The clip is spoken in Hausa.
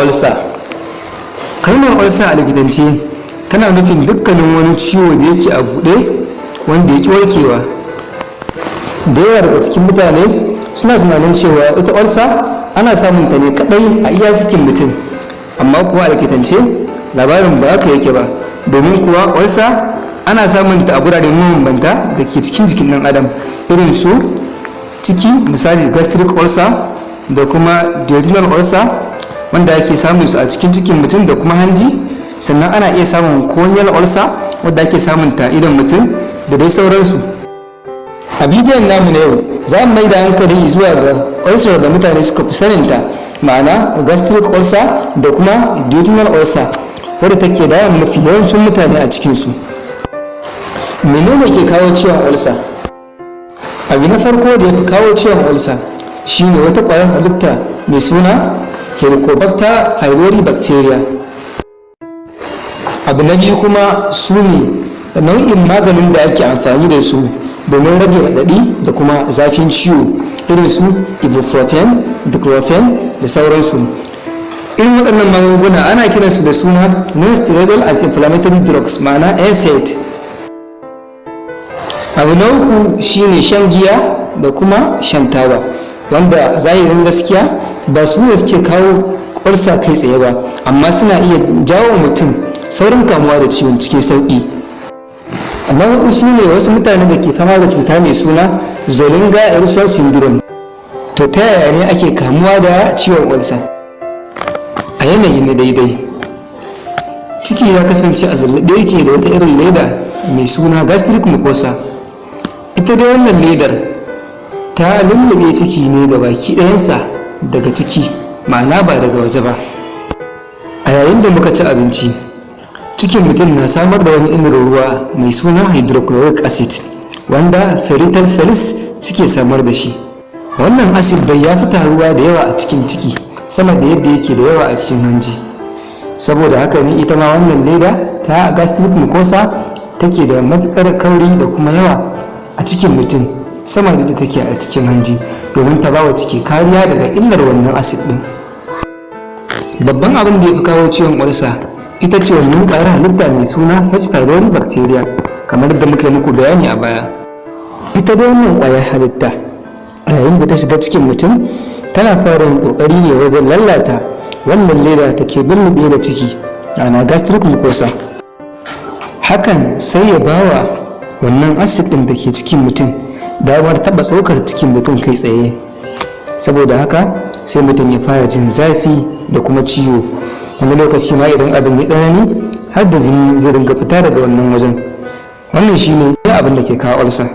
Ulcer. Kalmar ulcer a likitance tana nufin dukkanin wani ciwo da yake a buɗe wanda ya ƙi warkewa. Da yawa daga cikin mutane suna tunanin cewa ita ulcer ana samun ta ne kaɗai a iya cikin mutum, amma kuwa a likitance labarin ba haka yake ba, domin kuwa ulcer ana samun ta a gurare mabambanta da ke cikin jikin ɗan adam, irin su ciki, misali gastric ulcer, da kuma duodenal ulcer wanda ake samun su a cikin cikin mutum da kuma hanji. Sannan ana iya samun corneal ulcer wadda ake samun ta idon mutum da dai sauransu. A bidiyon namu na yau za mu mai da hankali zuwa ga ulcer da mutane suka fi saninta, ma'ana gastric ulcer da kuma duodenal ulcer wadda take damun mafi yawancin mutane a cikinsu. Menene ke kawo ciwon ulcer? Abu na farko da ya fi kawo ciwon ulcer shine wata ƙwayar halitta mai suna Helicobacter pylori bacteria. Abu na biyu kuma su ne nau'in maganin da ake amfani da su domin rage raɗaɗi da kuma zafin ciwo, irin su ibuprofen, diclofenac da sauransu. Irin waɗannan magunguna ana kiransu da suna non-steroidal anti-inflammatory drugs, ma'ana NSAID. Abu na uku shine shan giya da kuma shan taba, wanda zahirin gaskiya ba su ne suke kawo ulcer kai tsaye ba, amma suna iya jawo mutum saurin kamuwa da ciwon cikin sauƙi. Na hudu su ne wasu mutane da ke fama da cuta mai suna Zollinger-Ellison syndrome. To ta yaya ne ake kamuwa da ciwon ulcer? A yanayi na daidai, ciki ya kasance a zallaɓe yake da wata irin leda mai suna gastric mucosa. Ita dai wannan ledar ta lullube ciki ne ga baki ɗayansa daga ciki, ma'ana ba daga waje ba. A yayin da muka ci abinci, cikin mutum na samar da wani irin ruwa mai suna hydrochloric acid, wanda parietal cells suke samar da shi. Wannan acid bai ya fi taruwa da yawa a cikin ciki sama da yadda yake da yawa a cikin hanji. Saboda haka ne ita ma wannan leda ta gastric mucosa take da matuƙar kauri da kuma yawa a cikin mutum sama da take a cikin hanji, domin ta bawa ciki kariya daga illar wannan acid din. Babban abin da ya fi kawo ciwon ulcer ita ce wannan ƙwayar halitta mai suna H. pylori bacteria, kamar da muka yi muku bayani a baya. Ita dai wannan ƙwayar halitta a yayin da ta shiga cikin mutum tana fara yin ƙoƙari ne wajen lalata wannan leda take lullube da ciki, ana gastric mucosa. Hakan sai ya bawa wannan acid ɗin da ke cikin mutum damar taɓa tsokar cikin mutum kai tsaye. Saboda haka sai mutum ya fara jin zafi da kuma ciwo, wani lokaci ma idan abin ya tsanani har da jini zai dinga fita daga wannan wajen. Wannan shine abin da ke kawo ulcer.